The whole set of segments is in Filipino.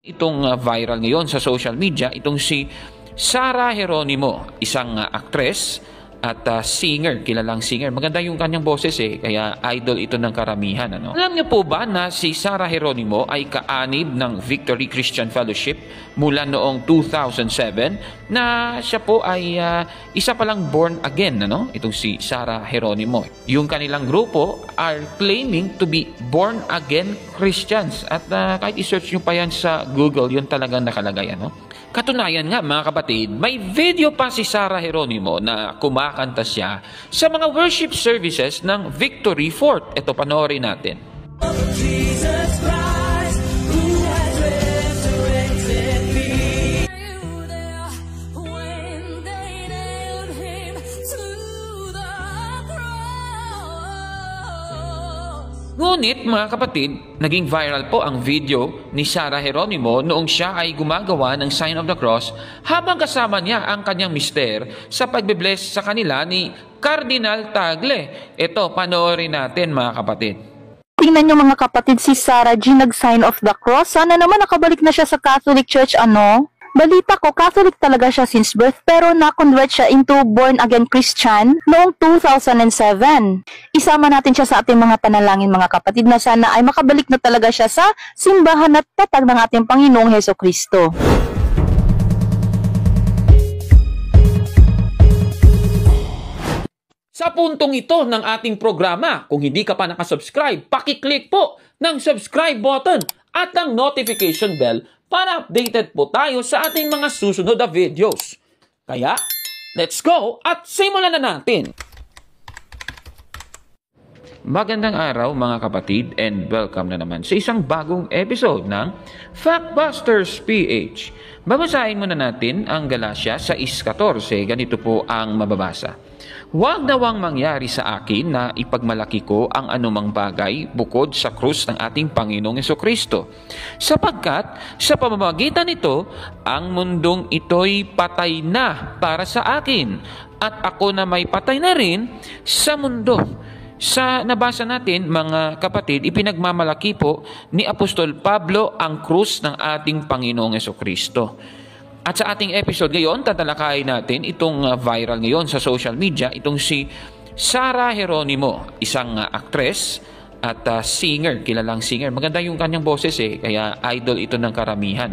Itong viral ngayon sa social media, itong si Sarah Geronimo, isang actress at singer, kilalang singer. Maganda yung kanyang boses kaya idol ito ng karamihan. Alam niyo po ba na si Sarah Geronimo ay kaanib ng Victory Christian Fellowship mula noong 2007 na siya po ay isa palang born again, itong si Sarah Geronimo. Yung kanilang grupo are claiming to be born again Christians at kahit i-search nyo pa yan sa Google, yun talagang nakalagay. Katunayan nga mga kapatid, may video pa si Sarah Geronimo na kumakanta siya sa mga worship services ng Victory Fort. Ito, panoorin natin. Jesus Christ, who has resurrected me. When they nailed him to the cross. Ngunit mga kapatid, naging viral po ang video ni Sarah Geronimo noong siya ay gumagawa ng Sign of the Cross habang kasama niya ang kanyang mister sa pagbe-bless sa kanila ni Cardinal Tagle. Ito, panoorin natin mga kapatid. Tingnan nyo mga kapatid, si Sarah G nag-Sign of the Cross. Sana naman nakabalik na siya sa Catholic Church, Balita ko, Catholic talaga siya since birth pero na-convert siya into born-again Christian noong 2007. Isama natin siya sa ating mga panalangin mga kapatid na sana ay makabalik na talaga siya sa simbahan at tatag ng ating Panginoong Hesukristo. Sa puntong ito ng ating programa, kung hindi ka pa nakasubscribe, pakiclick po ng subscribe button at ang notification bell para updated po tayo sa ating mga susunod na videos. Kaya, let's go at simulan na natin! Magandang araw mga kapatid and welcome na naman sa isang bagong episode ng Factbusters PH. Babasahin muna natin ang Galatia 6:14. Ganito po ang mababasa. Huwag nawang mangyari sa akin na ipagmalaki ko ang anumang bagay bukod sa krus ng ating Panginoong Hesukristo. Sapagkat sa pamamagitan nito, ang mundong ito'y patay na para sa akin at ako na may patay na rin sa mundo. Sa nabasa natin, mga kapatid, ipinagmamalaki po ni Apostol Pablo ang krus ng ating Panginoong Hesukristo. At sa ating episode ngayon, tatalakayin natin itong viral ngayon sa social media, itong si Sarah Geronimo, isang actress at singer, kilalang singer. Maganda yung kanyang boses kaya idol ito ng karamihan.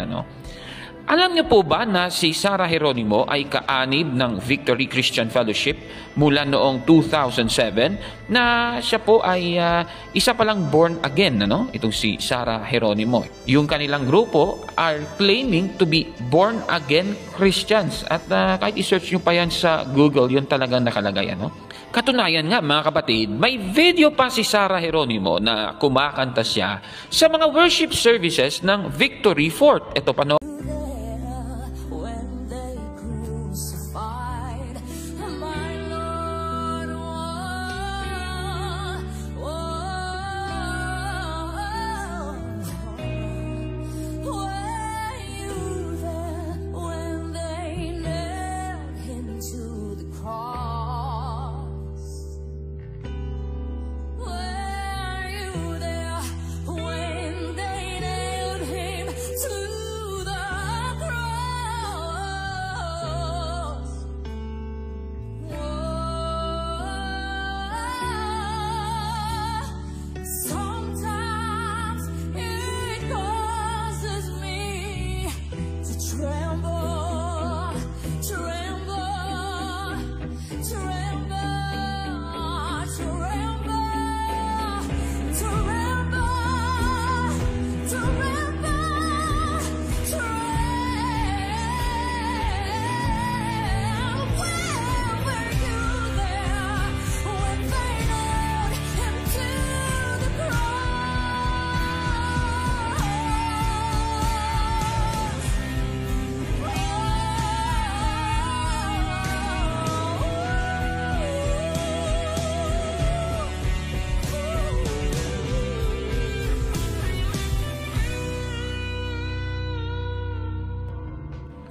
Alam niyo po ba na si Sarah Geronimo ay kaanib ng Victory Christian Fellowship mula noong 2007 na siya po ay isa palang born again, itong si Sarah Geronimo. Yung kanilang grupo are claiming to be born again Christians at kahit i-search nyo pa yan sa Google, yun talagang nakalagay. Katunayan nga mga kapatid, may video pa si Sarah Geronimo na kumakanta siya sa mga worship services ng Victory Fort. Ito, panoorin.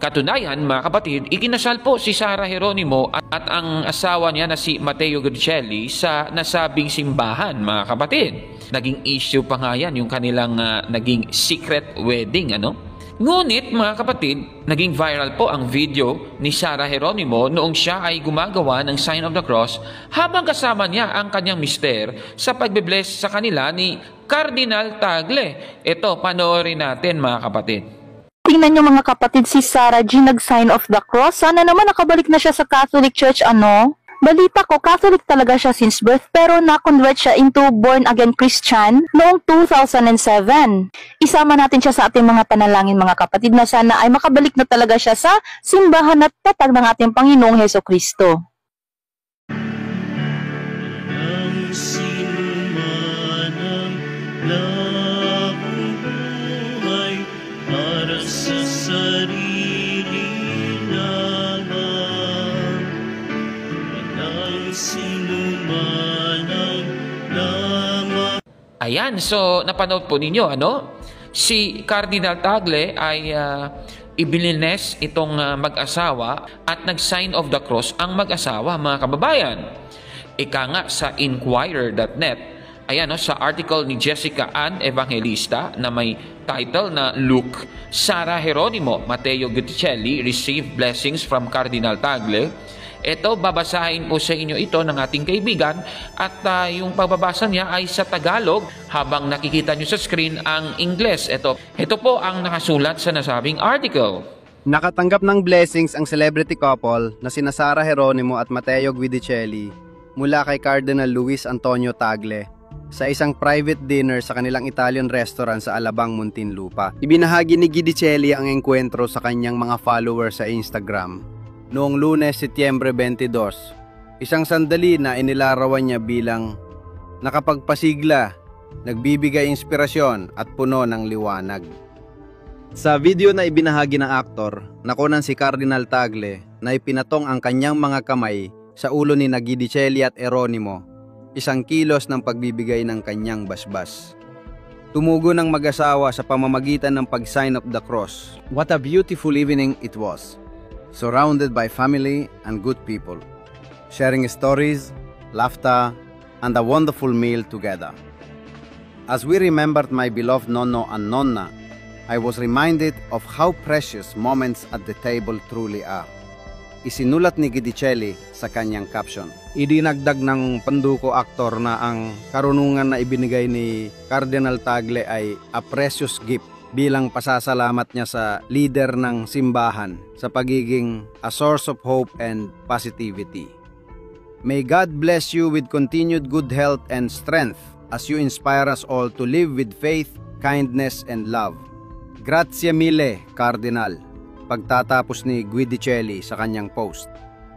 Katunayan, mga kapatid, ikinasal po si Sarah Geronimo at ang asawa niya na si Matteo Guicelli sa nasabing simbahan, mga kapatid. Naging issue pa nga yan, yung kanilang naging secret wedding, Ngunit mga kapatid, naging viral po ang video ni Sarah Geronimo noong siya ay gumagawa ng Sign of the Cross habang kasama niya ang kanyang mister sa pagbe-bless sa kanila ni Cardinal Tagle. Ito, panoorin natin mga kapatid. Tingnan nyo mga kapatid, si Sarah G nag-sign of the cross. Sana naman nakabalik na siya sa Catholic Church, ano? Balita ko, Catholic talaga siya since birth pero na-convert siya into born-again Christian noong 2007. Isama natin siya sa ating mga panalangin mga kapatid na sana ay makabalik na talaga siya sa simbahan at tatag ng ating Panginoong Heso Kristo. Ang sinuman ang nabubuhay para sa sarili lamang. Ang sinuman ang lamang. Ayan, so napanood po ninyo, ano? Si Cardinal Tagle ay ibilines itong mag-asawa at nag-sign of the cross ang mag-asawa, mga kababayan. Ika nga sa Inquirer.net, ayan, no, sa article ni Jessica Ann Evangelista na may title na Look, Sarah Geronimo, Matteo Guidicelli received blessings from Cardinal Tagle. Ito, babasahin po sa inyo ito ng ating kaibigan at yung pagbabasa niya ay sa Tagalog habang nakikita nyo sa screen ang Ingles. Ito po ang nakasulat sa nasabing article. Nakatanggap ng blessings ang celebrity couple na sina Sarah Geronimo at Matteo Guidicelli mula kay Cardinal Luis Antonio Tagle sa isang private dinner sa kanilang Italian restaurant sa Alabang, Muntinlupa. Ibinahagi ni Guidicelli ang engkwentro sa kanyang mga followers sa Instagram noong Lunes, Setyembre 22, isang sandali na inilarawan niya bilang nakapagpasigla, nagbibigay inspirasyon at puno ng liwanag. Sa video na ibinahagi ng aktor, nakunan si Cardinal Tagle na ipinatong ang kanyang mga kamay sa ulo ni Guidicelli at Geronimo, isang kilos ng pagbibigay ng kanyang basbas. Tumugo ng mag-asawa sa pamamagitan ng pag-sign of the cross. What a beautiful evening it was, surrounded by family and good people, sharing stories, laughter, and a wonderful meal together. As we remembered my beloved Nonno and Nonna, I was reminded of how precious moments at the table truly are. Isinulat ni Guidicelli sa kanyang caption. Idinagdag ng panduko aktor na ang karunungan na ibinigay ni Cardinal Tagle ay a precious gift bilang pasasalamat niya sa leader ng simbahan sa pagiging a source of hope and positivity. May God bless you with continued good health and strength as you inspire us all to live with faith, kindness, and love. Grazie mille, Cardinal. Pagtatapos ni Guidicelli sa kanyang post.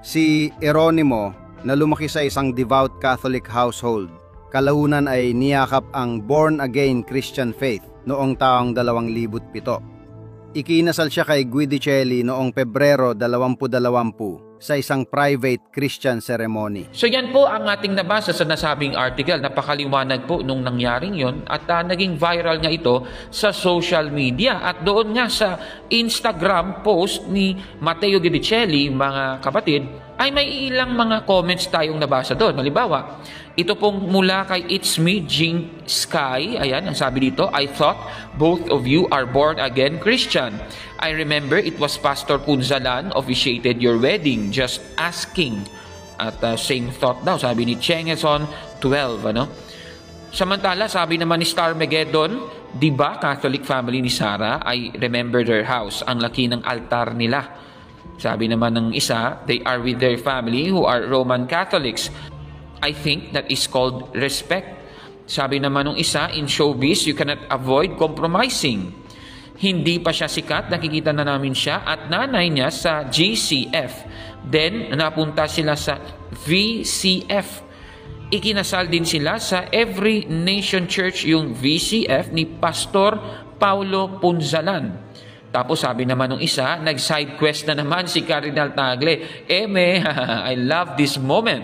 Si Geronimo, na lumaki sa isang devout Catholic household, kalaunan ay niyakap ang born-again Christian faith noong taong 2007. Ikinasal siya kay Guidicelli noong Pebrero 2020 sa isang private Christian ceremony. So yan po ang ating nabasa sa nasabing article. Napakaliwanag po nung nangyaring yon at naging viral nga ito sa social media. At doon nga sa Instagram post ni Matteo Guidicelli, mga kapatid, ay may ilang mga comments tayong nabasa doon. Halimbawa, ito pong mula kay It's Me, Jing Sky. Ayan, ang sabi dito, I thought both of you are born-again Christian. I remember it was Pastor Punzalan officiated your wedding. Just asking. At same thought daw, sabi ni Chengeson 12. Ano? Samantala, sabi naman ni Star Megaddon, di ba Catholic family ni Sarah? I remember their house. Ang laki ng altar nila. Sabi naman ng isa, they are with their family who are Roman Catholics. I think that is called respect. Sabi naman ng isa, in showbiz, you cannot avoid compromising. Hindi pa siya sikat, nakikita na namin siya at nanay niya sa GCF. Then, napunta sila sa VCF. Ikinasal din sila sa Every Nation Church, yung VCF ni Pastor Paulo Punzalan. Tapos sabi naman ng isa, nag-side quest na naman si Cardinal Tagle. I love this moment.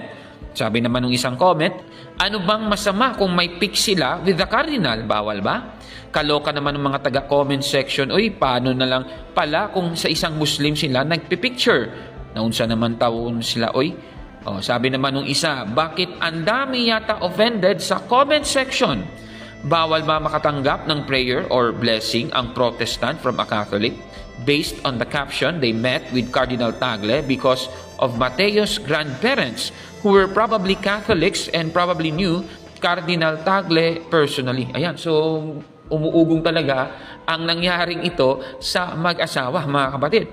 Sabi naman ng isang comment, ano bang masama kung may pic sila with the Cardinal? Bawal ba? Kaloka naman ng mga taga-comment section, uy, paano na lang pala kung sa isang Muslim sila nagpipicture? Naunsa naman taon sila, uy. Sabi naman ng isa, bakit ang dami yata offended sa comment section? Bawal ba makatanggap ng prayer or blessing ang Protestant from a Catholic? Based on the caption, they met with Cardinal Tagle because of Mateo's grandparents who were probably Catholics and probably knew Cardinal Tagle personally. Ayan, so umuugong talaga ang nangyaring ito sa mag-asawa, mga kapatid.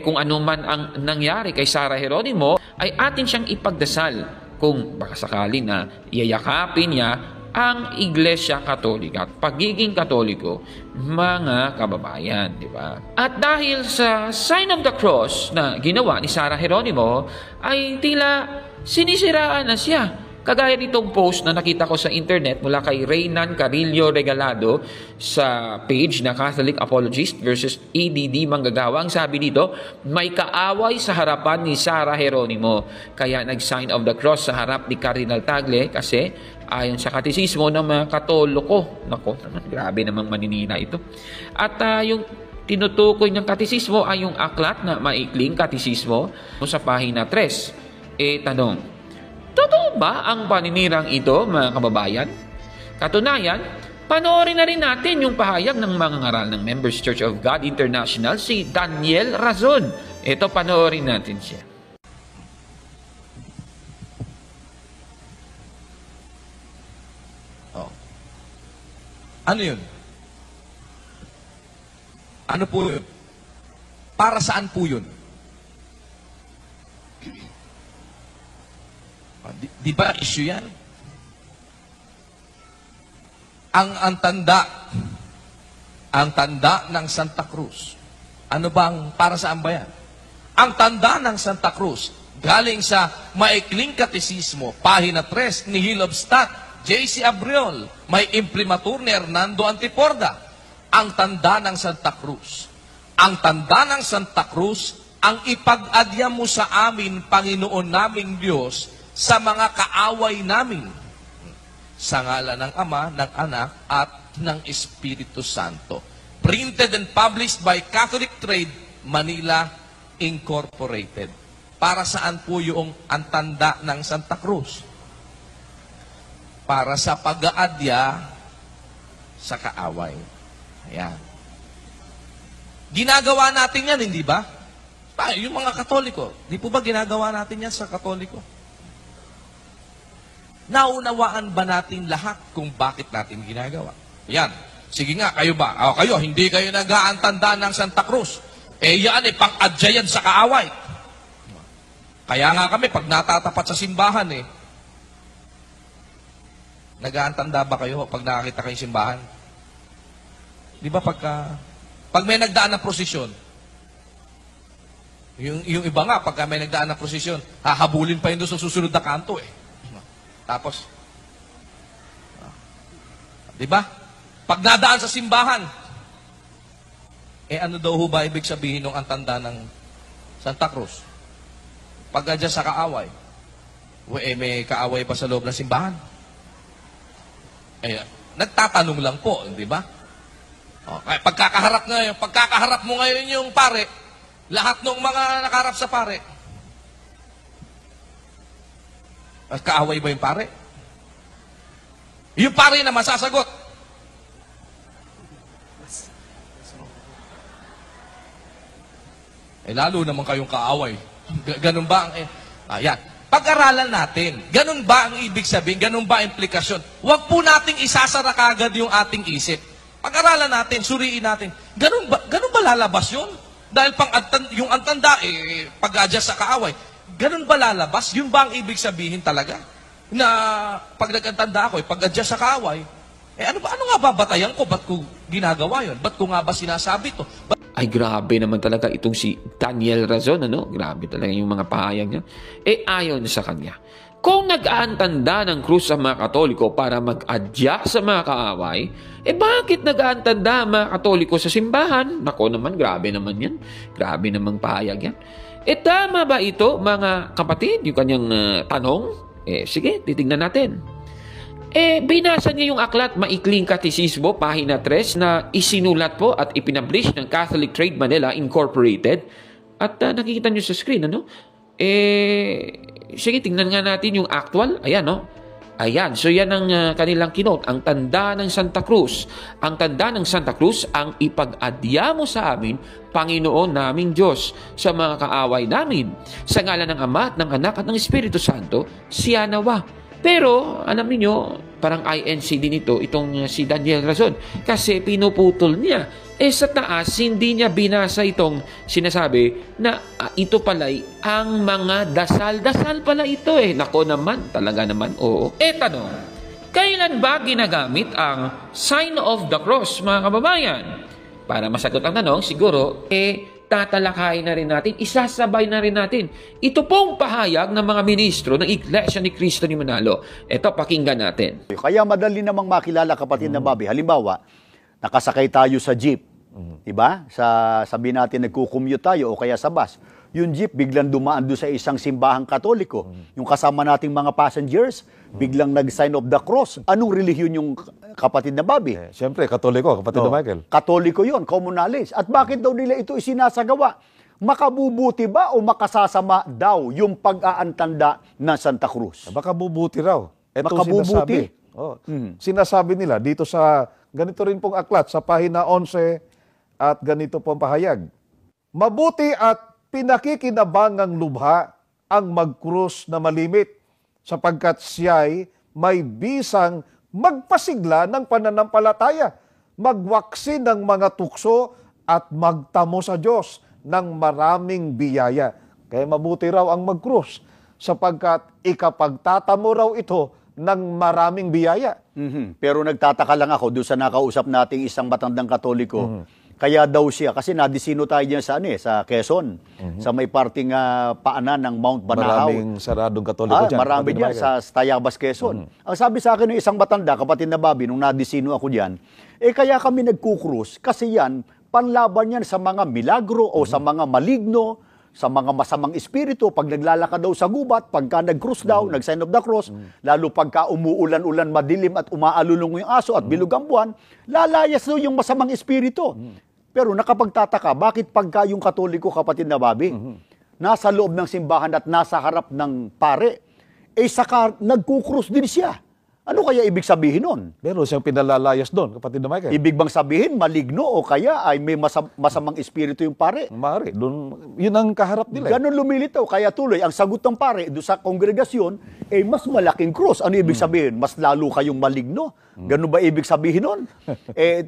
Kung ano man ang nangyari kay Sara Geronimo, ay atin siyang ipagdasal kung baka sakali na iyayakapin niya ang Iglesia Katolika at pagiging Katoliko, mga kababayan, di ba? At dahil sa Sign of the Cross na ginawa ni Sara Geronimo, ay tila sinisiraan na siya. Kagaya nitong post na nakita ko sa internet mula kay Reynan Carillo Regalado sa page na Catholic Apologist versus EDD Manggagawa. Ang sabi dito, may kaaway sa harapan ni Sara Geronimo. Kaya nag-sign of the cross sa harap ni Cardinal Tagle kasi ayon sa katisismo ng mga Katoloko. Nako, grabe namang maninira ito. At yung tinutukoy ng katisismo ay yung aklat na maikling katisismo sa pahina 3. Tanong, totoo ba ang paninirang ito, mga kababayan? Katunayan, panoorin na rin natin yung pahayag ng mga ngaral ng Members Church of God International, si Daniel Razon. Ito, panoorin natin siya. Ano yun? Ano po yun? Para saan po yun? Di ba issue yan? Ang tanda ng Santa Cruz. Ano bang, para saan ba yan? Ang tanda ng Santa Cruz, galing sa Maikling Katisismo, pahina 3 ni Hillobstadt, J.C. Abriol, may imprimatur ni Hernando Antiporda. Ang tanda ng Santa Cruz. Ang tanda ng Santa Cruz, ang ipag-adya mo sa amin, Panginoon naming Diyos, sa mga kaaway namin. Sa ngalan ng Ama, ng Anak, at ng Espiritu Santo. Printed and published by Catholic Trade, Manila Incorporated. Para saan po yung ang tanda ng Santa Cruz? Para sa pag-aadya sa kaaway. Ayan. Ginagawa natin yan, hindi ba? Yung mga Katoliko, di po ba ginagawa natin yan sa Katoliko? Naunawaan ba natin lahat kung bakit natin ginagawa? Yan. Sige nga, kayo ba? Kayo, hindi kayo nag-aantanda ng Santa Cruz. Yan pang-adya yan sa kaaway. Kaya nga kami, pag natatapat sa simbahan nag-aantanda ba kayo pag nakakita kayong simbahan? Di ba pag may nagdaan ng prosesyon, yung iba nga, pag may nagdaan ng prosesyon, hahabulin pa yun doon sa susunod na kanto Tapos, di ba? Pag nadaan sa simbahan, ano daw ho ba ibig sabihin ng antanda ng Santa Cruz? Pag adya sa kaaway, may kaaway pa sa loob ng simbahan. Nagtatanong lang po, di ba? Pagkakaharap mo ngayon yung pare, lahat ng mga nakaharap sa pare, kaaway ba yung pare? Yung pare na masasagot. Lalo naman kayong kaaway. Ganun ba ang... Ayan. Pag-aralan natin. Ganun ba ang ibig sabihin? Ganun ba ang implikasyon? Huwag po nating isasara kagad yung ating isip. Pag-aralan natin, suriin natin. Ganun ba lalabas yun? Dahil yung antanda, pag-adjust sa kaaway. Ganun ba lalabas? Yun ba ang ibig sabihin talaga? Na pag nag-antanda ako, pag-adjust sa kaaway, ano nga babatayan ko? Ba't ko ginagawa yun? Ba't ko nga ba sinasabi to? Ay, grabe naman talaga itong si Daniel Razon, Grabe talaga yung mga pahayag niya. Ayon sa kanya, kung nag-aantanda ng krus sa mga Katoliko para mag-adya sa mga kaaway, bakit nag-aantanda ang mga Katoliko sa simbahan? Nako naman, grabe naman yan. Grabe namang pahayag yan. Tama ba ito, mga kapatid? Yung kanyang tanong? Sige, titignan natin. Binasa niya yung aklat Maikling Katisismo, pahina 3, na isinulat po at ipinablish ng Catholic Trade Manila Incorporated. At nakikita niyo sa screen, Sige, tingnan nga natin yung actual. Ayan, Ayan, so yan ang kanilang kinote, ang tanda ng Santa Cruz. Ang tanda ng Santa Cruz, ang ipag-adya mo sa amin, Panginoon naming Diyos, sa mga kaaway namin. Sa ngalan ng Ama at ng Anak at ng Espiritu Santo, siya nawa. Pero, alam niyo, parang INC din itong si Daniel Razon. Kasi pinuputol niya. Sa taas, hindi niya binasa itong sinasabi na ito pala'y ang mga dasal. Dasal pala ito Nako naman, talaga naman, oo. Tanong, kailan ba ginagamit ang sign of the cross, mga kababayan? Para masagot ang tanong, siguro, tatalakayin na rin natin, isasabay na rin natin. Ito pong pahayag ng mga ministro ng Iglesia ni Cristo ni Manalo. Ito, pakinggan natin. Kaya madali namang makilala, kapatid na Bobby. Halimbawa, nakasakay tayo sa jeep. Diba? Sabihin natin nagko-commute tayo o kaya sa bus. Yung jeep biglang dumaan doon sa isang simbahang Katoliko. Yung kasama nating mga passengers, biglang nag-sign of the cross. Anong relihiyon yung kapatid na Bobby? Siyempre, Katoliko, kapatid na Michael. Katoliko yon, communalist. At bakit daw nila ito isinasagawa? Makabubuti ba o makasasama daw yung pag-aantanda ng Santa Cruz? Makabubuti raw. Ito Makabubuti. Sinasabi nila dito sa ganito rin pong aklat sa pahina 11 at ganito pong pahayag. Mabuti at pinakikinabangang lubha ang magkrus na malimit sapagkat siya'y may bisang magpasigla ng pananampalataya, magwaksi ng mga tukso at magtamo sa Diyos ng maraming biyaya. Kaya mabuti raw ang magkrus sapagkat ikapagtatamo raw ito ng maraming biyaya. Pero nagtataka lang ako doon sa nakausap nating isang matandang Katoliko. Kaya daw siya, kasi nadisino tayo dyan sa Quezon, sa may parting paanan ng Mount Banahaw. Maraming saradong Katoliko dyan. Marami dyan sa Tayabas, Quezon. Ang sabi sa akin ng isang matanda, kapatid na Bobby, nung nadisino ako dyan, kaya kami nagkukrus, kasi yan, panlaban yan sa mga milagro o sa mga maligno, sa mga masamang espiritu, pag naglalakad daw sa gubat, pagka nag-cross daw, nag-sign of the cross, lalo pagka umuulan-ulan, madilim at umaalulong yung aso at bilog ang buwan, lalayas daw yung masamang espiritu. Pero nakapagtataka, bakit pagka yung Katoliko, kapatid na Bobby, nasa loob ng simbahan at nasa harap ng pare, saka nagkukrus din siya? Ano kaya ibig sabihin nun? Meron siyang pinalalayas doon, kapatid na Michael. Ibig bang sabihin, maligno o kaya ay may masamang espiritu yung pare? Maaari, doon, yun ang kaharap nila. Ganon lumilitaw. Kaya tuloy, ang sagot ng pare doon sa kongregasyon, mas malaking cross. Ano ibig sabihin? Mas lalo kayong maligno? Ganon ba ibig sabihin nun?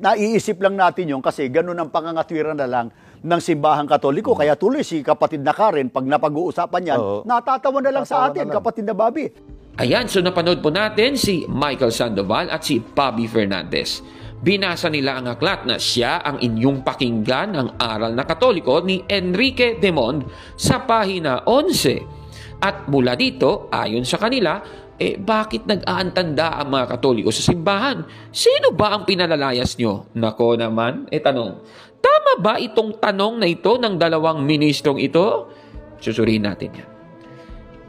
Naiisip lang natin yun kasi ganon ang pangangatwiran na lang ng simbahang Katoliko. Kaya tuloy, si kapatid na Karen, pag napag-uusapan yan, natatawa na lang sa atin, kapatid na Bobby. Ayan, so napanood po natin si Michael Sandoval at si Bobby Fernandez. Binasa nila ang aklat na siya ang inyong pakinggan ang aral na Katoliko ni Enrique Demond sa pahina 11. At mula dito, ayon sa kanila, bakit nag-aantanda ang mga Katoliko sa simbahan? Sino ba ang pinalalayas nyo? Nako naman, tanong. Tama ba itong tanong na ito ng dalawang ministrong ito? Susuriin natin yan.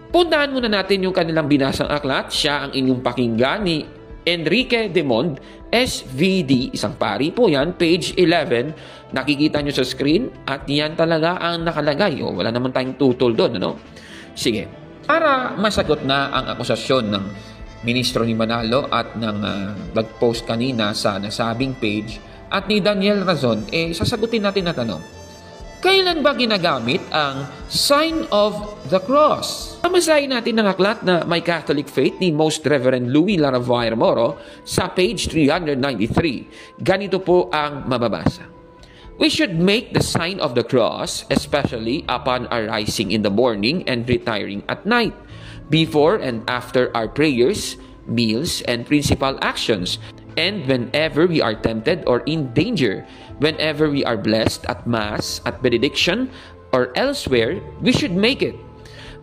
Puntahan muna natin yung kanilang binasang aklat. Siya ang inyong pakinggan ni Enrique Demond, SVD, isang pari po yan, page 11. Nakikita nyo sa screen at yan talaga ang nakalagay. Wala naman tayong tutol doon, ano? Sige. Para masagot na ang akusasyon ng ministro ni Manalo at ng nag-post kanina sa nasabing page at ni Daniel Razon, sasagutin natin na tanong. Kailan ba ginagamit ang sign of the cross? Pamasahin natin ng aklat na My Catholic Faith ni Most Reverend Louis Laravier Moro sa page 393. Ganito po ang mababasa. We should make the sign of the cross, especially upon arising in the morning and retiring at night, before and after our prayers, meals, and principal actions, and whenever we are tempted or in danger. Whenever we are blessed at Mass, at benediction, or elsewhere, we should make it.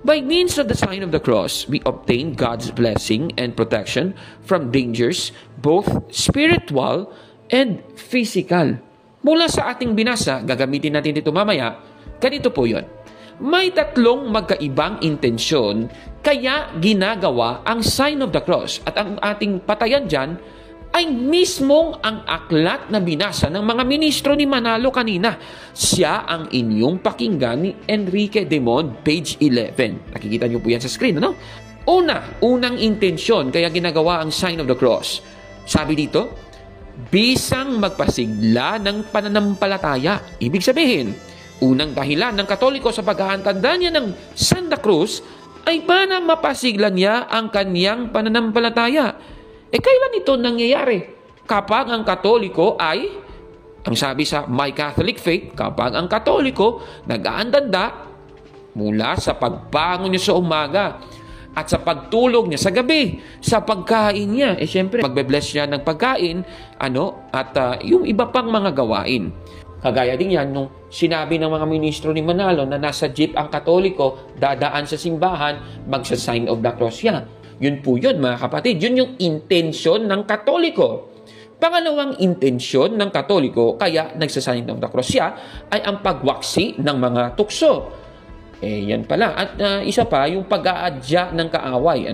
By means of the sign of the cross, we obtain God's blessing and protection from dangers, both spiritual and physical. Mula sa ating binasa, gagamitin natin ito mamaya, ganito po yun. May tatlong magkaibang intensyon, kaya ginagawa ang sign of the cross. At ang ating patayan dyan, ay mismong ang aklat na binasa ng mga ministro ni Manalo kanina. Siya ang inyong pakinggan ni Enrique Demond, page 11. Nakikita niyo po yan sa screen, ano? Unang intensyon kaya ginagawa ang sign of the cross. Sabi dito, bisang magpasigla ng pananampalataya. Ibig sabihin, unang dahilan ng Katoliko sa pag-aantanda niya ng Santa Cruz ay para mapasigla niya ang kanyang pananampalataya. Kailan ito nangyayari? Kapag ang Katoliko ay, ang sabi sa My Catholic Faith, kapag ang Katoliko nag-aantanda mula sa pagbangon niya sa umaga at sa pagtulog niya sa gabi, sa pagkain niya. Siyempre, magbe-bless siya ng pagkain, at yung iba pang mga gawain. Kagaya din yan, nung sinabi ng mga ministro ni Manalo na nasa jeep ang Katoliko, dadaan sa simbahan, magsa-sign of the cross siya. Yun po yun, mga kapatid. Yun yung intensyon ng Katoliko. Pangalawang intensyon ng Katoliko, kaya nagsa-sign of the cross siya, ay ang pagwaksi ng mga tukso. Yan pala. At isa pa, yung pag-aadya ng kaaway.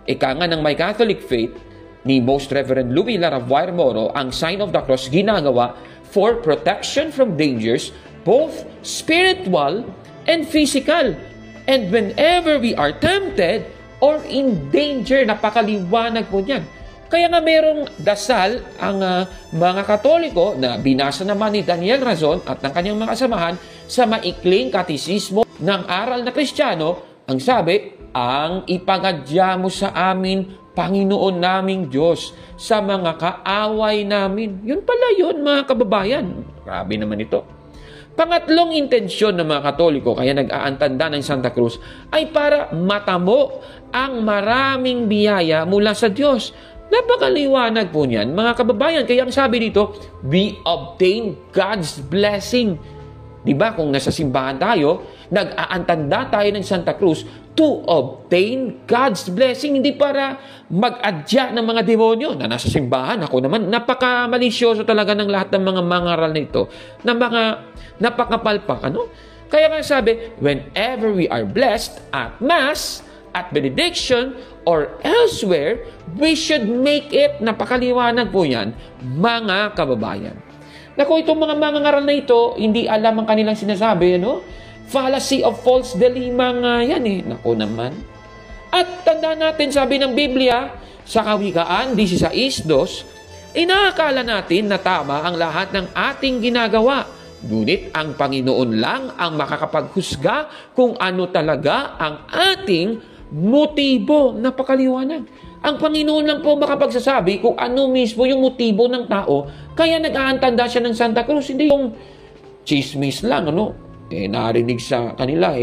Ika nga ng My Catholic Faith ni Most Reverend Louis Laravuair Moro, ang sign of the cross ginagawa for protection from dangers, both spiritual and physical. And whenever we are tempted or in danger, napakaliwanag po niyan. Kaya nga merong dasal ang mga Katoliko na binasa naman ni Daniel Razon at ng kanyang mga kasamahan sa maikling katisismo ng aral na Kristiyano. Ang sabi, ang ipagadya mo sa amin, Panginoon naming Diyos, sa mga kaaway namin. Yun pala yun, mga kababayan. Grabe naman ito. Pangatlong intensyon ng mga Katoliko, kaya nag-aantanda ng Santa Cruz, ay para matamo ang maraming biyaya mula sa Diyos. Napakaliwanag po niyan, mga kababayan. Kaya ang sabi dito, we obtain God's blessing. Diba? Kung nasa simbahan tayo, nag-aantanda tayo ng Santa Cruz to obtain God's blessing. Hindi para mag-adya ng mga demonyo na nasa simbahan. Ako naman, napaka-malisyoso talaga ng lahat ng mga mangaral na ito, na mga napakapalpak. Kaya nga sabi, whenever we are blessed at Mass, at benediction, or elsewhere, we should make it, napakaliwanag po yan, mga kababayan. Naku, itong mga mangangaral na ito, hindi alam ang kanilang sinasabi, Fallacy of false dilemma nga yan Naku naman. At tanda natin, sabi ng Biblia, sa Kawikaan 16:2, inaakala natin na tama ang lahat ng ating ginagawa. Ngunit ang Panginoon lang ang makakapaghusga kung ano talaga ang ating motibo. Napakaliwanag. Ang Panginoon lang po makapagsasabi kung ano mismo yung motibo ng tao, kaya nag-aantanda siya ng Santa Cruz. Hindi yung chismis lang, narinig sa kanila,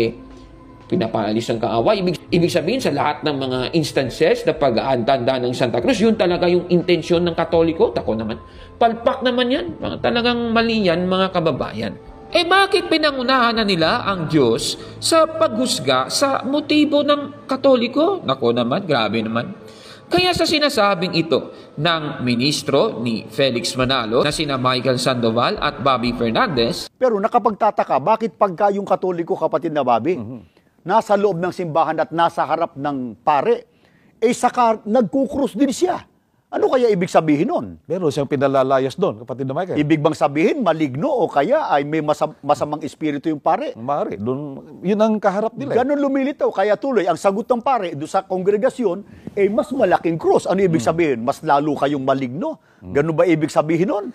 pinapaalis ang kaaway. Ibig sabihin, sa lahat ng mga instances na pag-aantanda ng Santa Cruz, yun talaga yung intensyon ng Katoliko. Tako naman, palpak naman yan. Talagang mali yan, mga kababayan. Bakit pinangunahan na nila ang Diyos sa paghusga sa motibo ng Katoliko? Nako naman, grabe naman. Kaya sa sinasabing ito ng ministro ni Felix Manalo na sina Michael Sandoval at Bobby Fernandez. Pero nakapagtataka, bakit pagka yung Katoliko, kapatid na Bobby, nasa loob ng simbahan at nasa harap ng pare, saka nagkukrus din siya? Ano kaya ibig sabihin nun? Meron siyang pinalalayas doon, kapatid na Michael. Ibig bang sabihin, maligno o kaya ay may masamang espiritu yung pare? Maaari. Yun ang kaharap nila. Ganon lumilitaw. Kaya tuloy, ang sagot ng pare doon sa kongregasyon, mas malaking krus. Ano ibig sabihin? Mas lalo kayong maligno. Ganon ba ibig sabihin nun?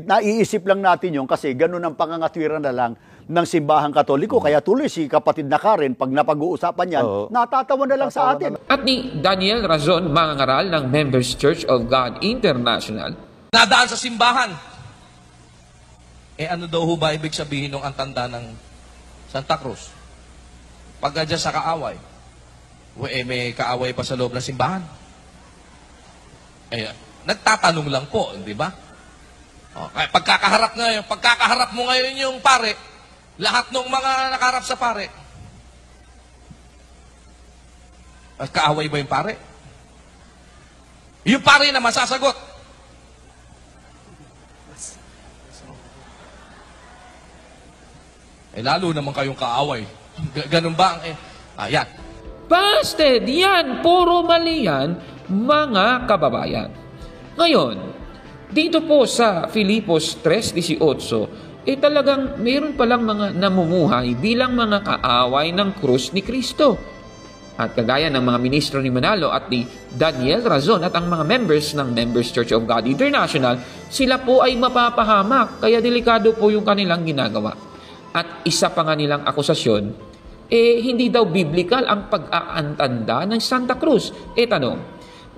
Naiisip lang natin yun kasi ganon ang pangangatwiran na lang ng simbahang Katoliko. Kaya tuloy si kapatid na Karen, pag napag-uusapan yan, natatawa na lang sa atin. At ni Daniel Razon, mangangaral ng Members Church of God International, Nadaan sa simbahan. Ano daw ho ba ibig sabihin ng antanda ng Santa Cruz? Pagkadya sa kaaway. May kaaway pa sa loob ng simbahan. Nagtatanong lang po, di ba? Pagkakaharap mo ngayon yung pare, lahat ng mga nakaharap sa pare, kaaway ba yung pare? Yung pare na masasagot. Lalo naman kayong kaaway. Ganun ba? Yan. Busted! Yan! Puro mali yan, mga kababayan. Ngayon, dito po sa Filipos 3:18, talagang mayroon palang mga namumuhay bilang mga kaaway ng krus ni Kristo. At kagaya ng mga ministro ni Manalo at ni Daniel Razon at ang mga members ng Members Church of God International, sila po ay mapapahamak. Kaya delikado po yung kanilang ginagawa. At isa pa nga nilang akusasyon, hindi daw biblical ang pag-aantanda ng Santa Cruz. Tanong,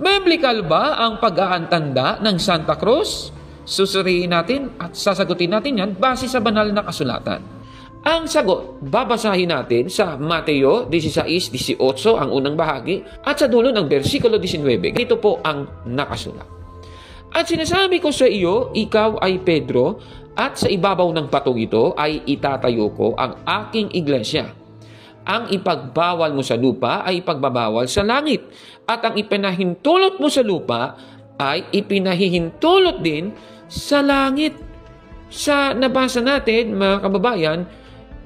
biblical ba ang pag-aantanda ng Santa Cruz? Susuriin natin at sasagutin natin yan base sa banal na kasulatan. Ang sagot, babasahin natin sa Mateo 16:18 ang unang bahagi at sa dulo ng versikulo 19. Ito po ang nakasulat. At sinasabi ko sa iyo, ikaw ay Pedro, at sa ibabaw ng patong ito ay itatayo ko ang aking iglesia. Ang ipagbawal mo sa lupa ay ipagbabawal sa langit, at ang ipinahintulot mo sa lupa ay ipinahihintulot din sa langit. Sa nabasa natin, mga kababayan,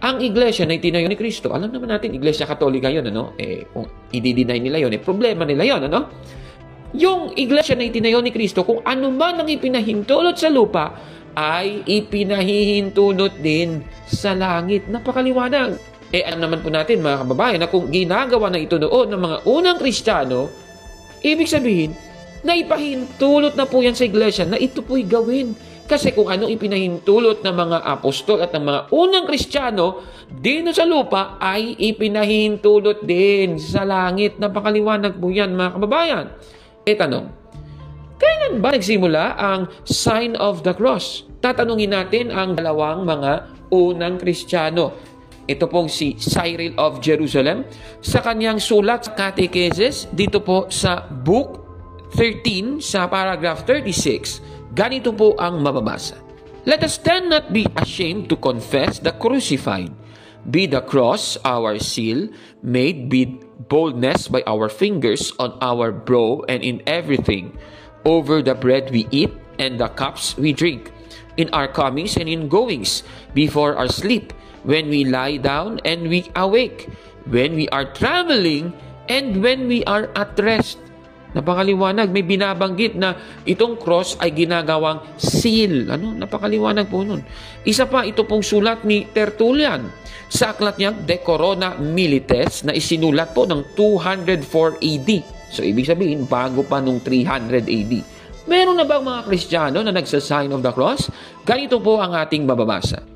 ang iglesia na itinayo ni Kristo, alam naman natin, iglesia katolika yun, ano? Kung i-deny nila yun, problema nila yun, ano? Yung iglesia na itinayo ni Kristo, kung ano man ang ipinahintulot sa lupa, ay ipinahihintulot din sa langit. Napakaliwanag. Alam naman po natin, mga kababayan, na kung ginagawa na ito noon ng mga unang Kristiyano, ibig sabihin, na ipahintulot na po yan sa iglesia, na ito po'y gawin. Kasi kung anong ipinahintulot ng mga apostol at ng mga unang Kristiyano dito sa lupa ay ipinahintulot din sa langit. Napakaliwanag po yan, mga kababayan. Tanong, kailan ba nagsimula ang sign of the cross? Tatanungin natin ang dalawang mga unang Kristiyano. Ito pong si Cyril of Jerusalem sa kanyang sulat sa Catechesis dito po sa Book 13 sa paragraph 36. Ganito po ang mababasa. Let us then not be ashamed to confess the crucified. Be the cross our seal, made with boldness by our fingers on our brow and in everything, over the bread we eat and the cups we drink, in our comings and in goings, before our sleep, when we lie down and we awake, when we are traveling and when we are at rest. Napakaliwanag, may binabanggit na itong cross ay ginagawang seal. Napakaliwanag po nun. Isa pa, ito pong sulat ni Tertullian sa aklat niyang De Corona Milites na isinulat po ng 204 AD. So, ibig sabihin, bago pa nung 300 AD. Meron na bang mga Kristiyano na nagsasign of the cross? Ganito po ang ating mababasa.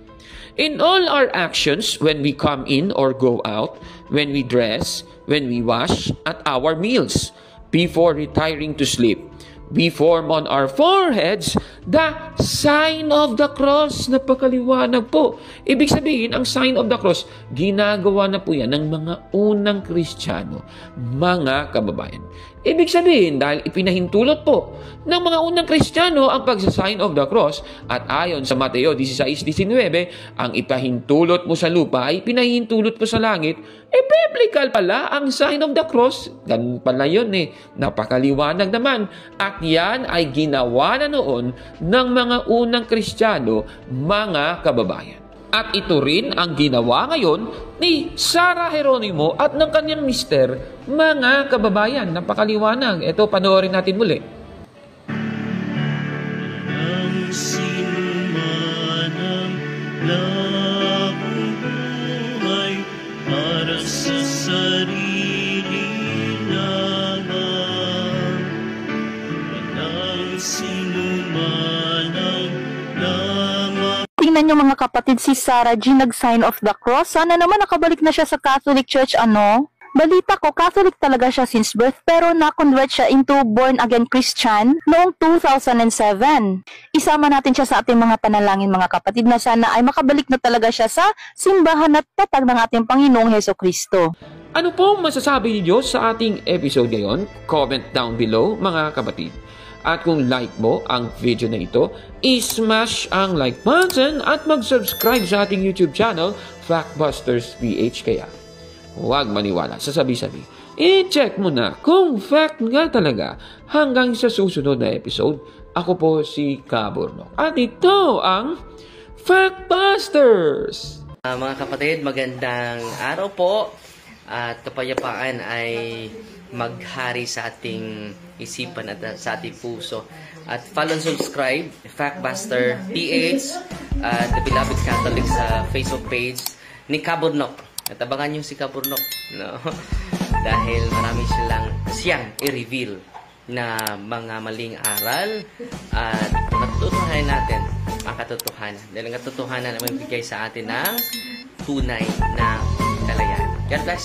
In all our actions, when we come in or go out, when we dress, when we wash, at our meals, before retiring to sleep, we form on our foreheads the sign of the cross. Napakaliwanag po. Ibig sabihin, ang sign of the cross, ginagawa na po yan ng mga unang Kristiyano, mga kababayan. Ibig sabihin, dahil ipinahintulot po ng mga unang Kristiyano ang pagsasign of the cross, at ayon sa Mateo 16:19, ang ipahintulot mo sa lupa ay pinahintulot mo sa langit, biblical pala ang sign of the cross. Ganun pala yun Napakaliwanag naman. At yan ay ginawa na noon ng mga unang Kristiyano, mga kababayan. At ito rin ang ginawa ngayon ni Sarah Geronimo at ng kanyang mister, mga kababayan. Napakaliwanag. Ito, panoorin natin muli. Ang sinuman ang labong buhay para sa sarili lamang. Ang sinuman ang lamang. Tingnan nyo mga kapatid, si Sarah G nag-sign of the cross. Sana naman nakabalik na siya sa Catholic Church, Balita ko, Catholic talaga siya since birth, pero na-convert siya into born-again Christian noong 2007. Isama natin siya sa ating mga panalangin, mga kapatid, na sana ay makabalik na talaga siya sa simbahan at tatag ng ating Panginoong Hesukristo. Ano pong masasabi niyo sa ating episode ngayon? Comment down below, mga kapatid. At kung like mo ang video na ito, i-smash ang like button at mag-subscribe sa ating YouTube channel, Factbusters PH. Kaya huwag maniwala sa sabi-sabi. I-check mo na kung fact nga talaga. Hanggang sa susunod na episode, ako po si Kaburnok. At ito ang Factbusters! Mga kapatid, magandang araw po. At kapayapaan ay maghari sa ating isipan at sa ating puso. At follow and subscribe, Factbuster PH at The Beloved Catholic sa Facebook page ni Kaburnok. At abangan nyo si Kaburnok. No? dahil marami siyang i-reveal na mga maling aral at matutuhanan natin ang katotohanan. Dahil ang katotohanan ay magbigay sa atin ng tunay na kalayaan. God bless.